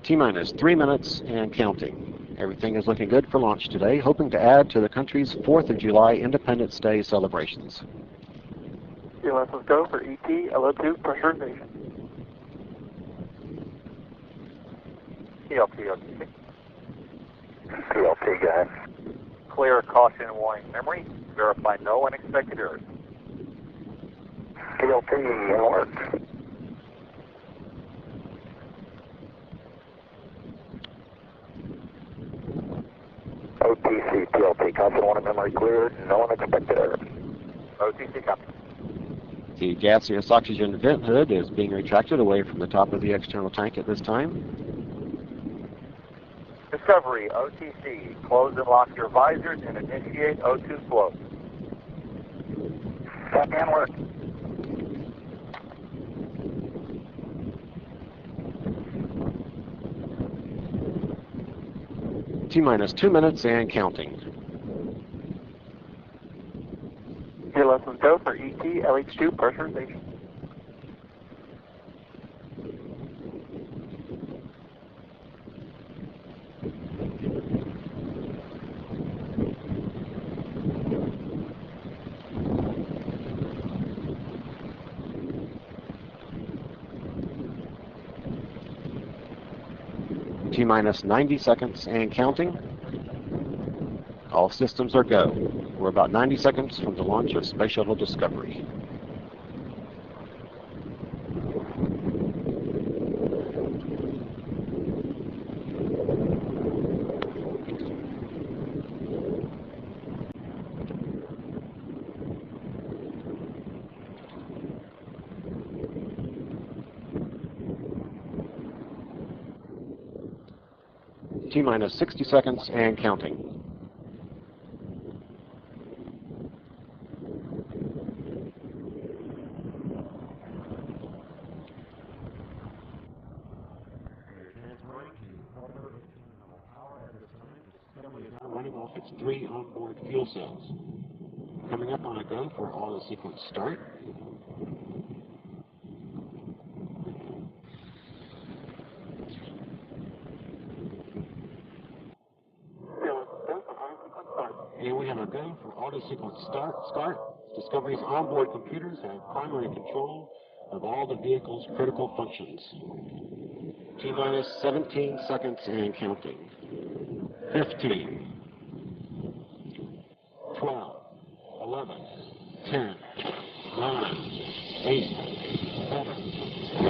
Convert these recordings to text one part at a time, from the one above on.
T-minus 3 minutes and counting. Everything is looking good for launch today, hoping to add to the country's 4th of July Independence Day celebrations. Let's go for ET, LO2, pressurization. TLP, OTC. TLP, go ahead. Clear, caution, warning, memory. Verify no unexpected errors. TLP, alert. OTC, TLP, caution, warning, memory cleared, no unexpected errors. OTC, copy. The gaseous oxygen vent hood is being retracted away from the top of the external tank at this time. Discovery, OTC, close and lock your visors and initiate O2 flow. Copy and alert. T-minus 2 minutes and counting. Let's go for ET, LH2, pressurization. T-minus 90 seconds and counting. All systems are go. We're about 90 seconds from the launch of Space Shuttle Discovery. T-minus 60 seconds and counting. Running off its 3 onboard fuel cells. Coming up on a go for auto sequence start. And we have a go for auto sequence start. Discovery's onboard computers have primary control of all the vehicle's critical functions. T-minus 17 seconds and counting. 15, 12, 11, 10, 9, 8, 7,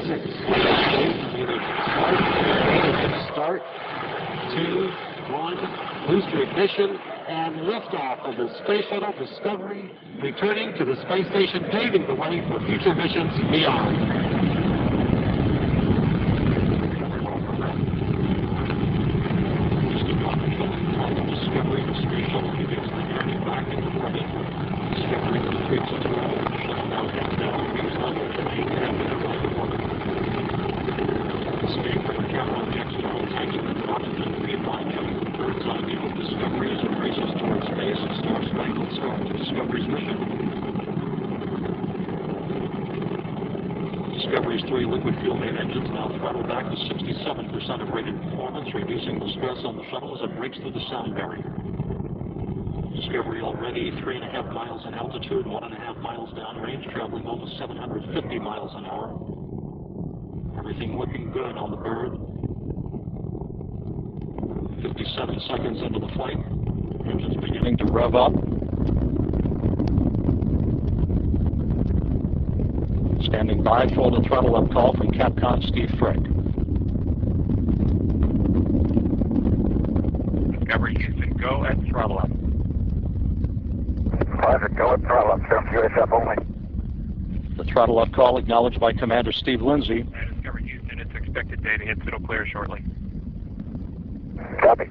6, 5, start, 2, 1, booster ignition, and liftoff of the Space Shuttle Discovery, returning to the space station, paving the way for future missions beyond. Discovery, the Space Shuttle begins the journey back into orbit. Discovery retreats into orbit. The shuttle now heads down to base level to maintain the orbit. Escape from the camera on the external tank and the oxygen reapply checking the bird's eye view of Discovery as it races towards space and Star Spangled Start to Discovery's mission. Discovery's 3 liquid fuel-made engines now throttle back to 67% of rated performance, reducing the stress on the shuttle as it breaks through the sound barrier. Discovery already 3.5 miles in altitude, 1.5 miles downrange, traveling almost 750 miles an hour. Everything looking good on the bird. 57 seconds into the flight. Engines beginning to rev up. Standing by for the throttle up call from Capcom Steve Frick. Discovery Houston, go at throttle up. Roger, go at throttle up, sir. USF only. The throttle up call acknowledged by Commander Steve Lindsay. Discovery Houston, it's expected day to hit Shuttle clear shortly. Copy.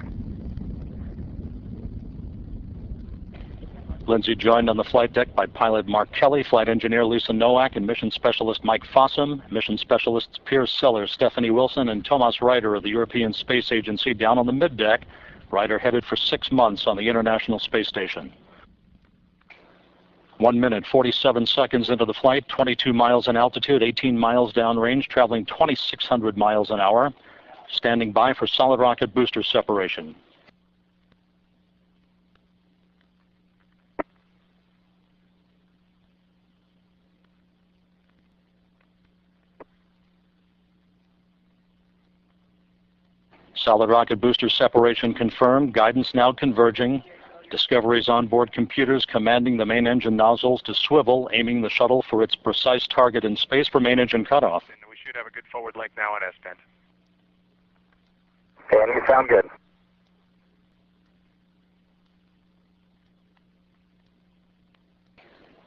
Lindsay joined on the flight deck by pilot Mark Kelly, flight engineer Lisa Nowak, and mission specialist Mike Fossum. Mission specialists Piers Sellers, Stephanie Wilson, and Thomas Ryder of the European Space Agency down on the middeck. Ryder headed for 6 months on the International Space Station. 1 minute, 47 seconds into the flight, 22 miles in altitude, 18 miles downrange, traveling 2,600 miles an hour. standing by for solid rocket booster separation. Solid rocket booster separation confirmed. Guidance now converging. Discovery's onboard computers commanding the main engine nozzles to swivel, aiming the shuttle for its precise target in space for main engine cutoff. And we should have a good forward link now on S-band. And you sound good.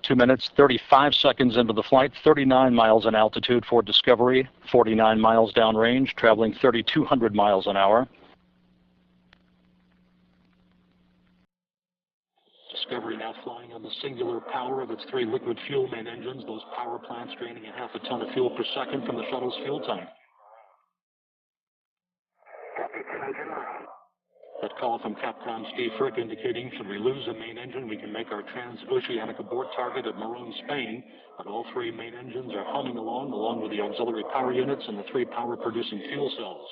Two minutes, 35 seconds into the flight, 39 miles in altitude for Discovery, 49 miles downrange, traveling 3,200 miles an hour. Discovery now flying on the singular power of its 3 liquid fuel main engines, those power plants draining a half a ton of fuel per second from the shuttle's fuel tank. That call from Capcom Steve Frick indicating should we lose a main engine, we can make our transoceanic abort target at Maroon, Spain. But all 3 main engines are humming along with the auxiliary power units and the 3 power-producing fuel cells.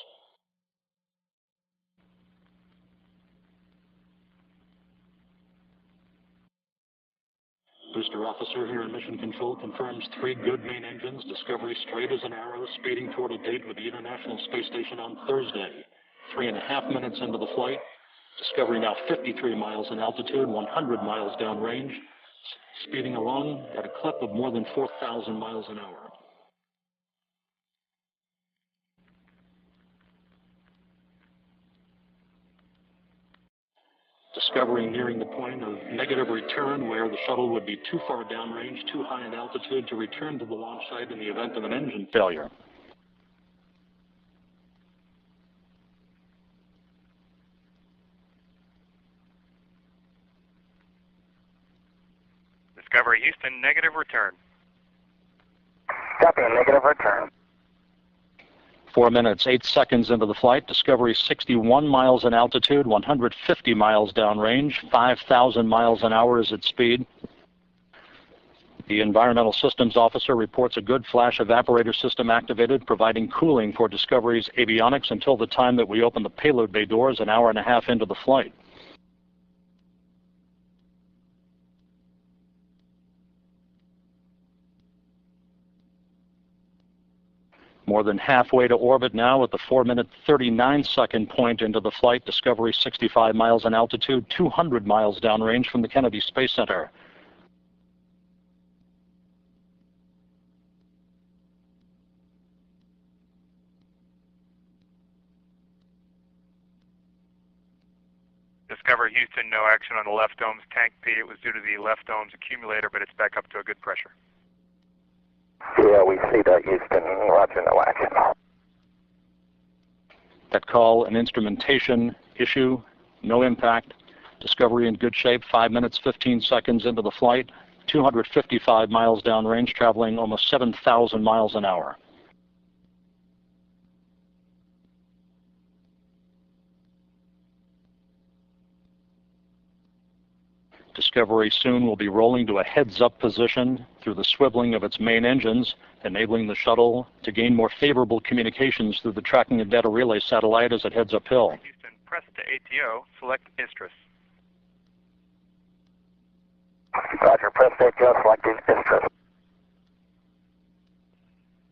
Booster officer here in Mission Control confirms 3 good main engines. Discovery straight as an arrow, speeding toward a date with the International Space Station on Thursday. 3.5 minutes into the flight. Discovery now 53 miles in altitude, 100 miles downrange, speeding along at a clip of more than 4,000 miles an hour. Discovery nearing the point of negative return where the shuttle would be too far downrange, too high in altitude to return to the launch site in the event of an engine failure. Discovery Houston, negative return. Copy, negative return. 4 minutes, 8 seconds into the flight. Discovery 61 miles in altitude, 150 miles downrange, 5,000 miles an hour is its speed. The Environmental Systems Officer reports a good flash evaporator system activated, providing cooling for Discovery's avionics until the time that we open the payload bay doors an hour and a half into the flight. More than halfway to orbit now at the 4-minute, 39-second point into the flight. Discovery 65 miles in altitude, 200 miles downrange from the Kennedy Space Center. Discovery Houston, no action on the left dome's tank P. It was due to the left dome's accumulator, but it's back up to a good pressure. Yeah, we see that, Houston. Roger, no action. That call, an instrumentation issue, no impact. Discovery in good shape, 5 minutes, 15 seconds into the flight, 255 miles downrange, traveling almost 7,000 miles an hour. Discovery soon will be rolling to a heads-up position through the swiveling of its main engines, enabling the shuttle to gain more favorable communications through the tracking and data relay satellite as it heads uphill. Houston, press to ATO, select Istris. Roger, press to ATO, select Istris.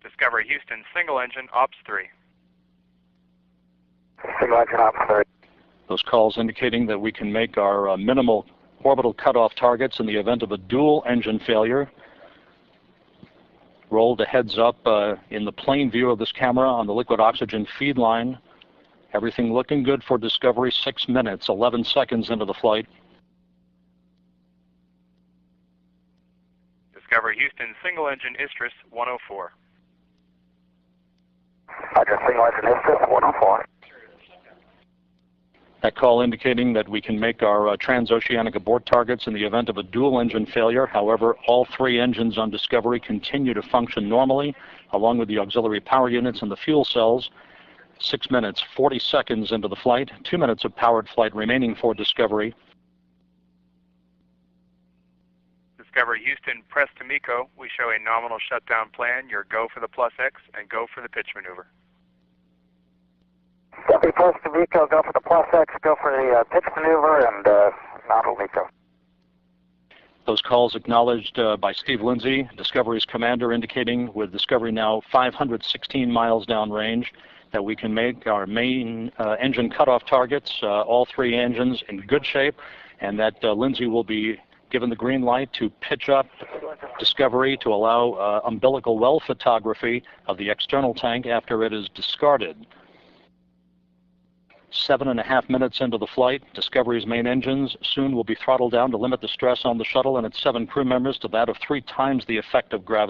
Discovery Houston, single engine, Ops 3. Single engine, Ops 3. Those calls indicating that we can make our minimal orbital cutoff targets in the event of a dual engine failure. Roll to heads up in the plane view of this camera on the liquid oxygen feed line. Everything looking good for Discovery. 6 minutes, 11 seconds into the flight. Discovery Houston, single engine Istris 104. Roger, single engine Istris 104. That call indicating that we can make our transoceanic abort targets in the event of a dual engine failure. However, all 3 engines on Discovery continue to function normally, along with the auxiliary power units and the fuel cells. 6 minutes, 40 seconds into the flight, 2 minutes of powered flight remaining for Discovery. Discovery Houston, press to MECO. We show a nominal shutdown plan. Your go for the +X and go for the pitch maneuver. Post to MECO, go for the plus X, go for the pitch maneuver, and nominal MECO. Those calls acknowledged by Steve Lindsay, Discovery's commander, indicating with Discovery now 516 miles downrange that we can make our main engine cutoff targets, all three engines in good shape, and that Lindsay will be given the green light to pitch up Discovery to allow umbilical well photography of the external tank after it is discarded. 7.5 minutes into the flight, Discovery's main engines soon will be throttled down to limit the stress on the shuttle and its 7 crew members to that of 3 times the effective gravity.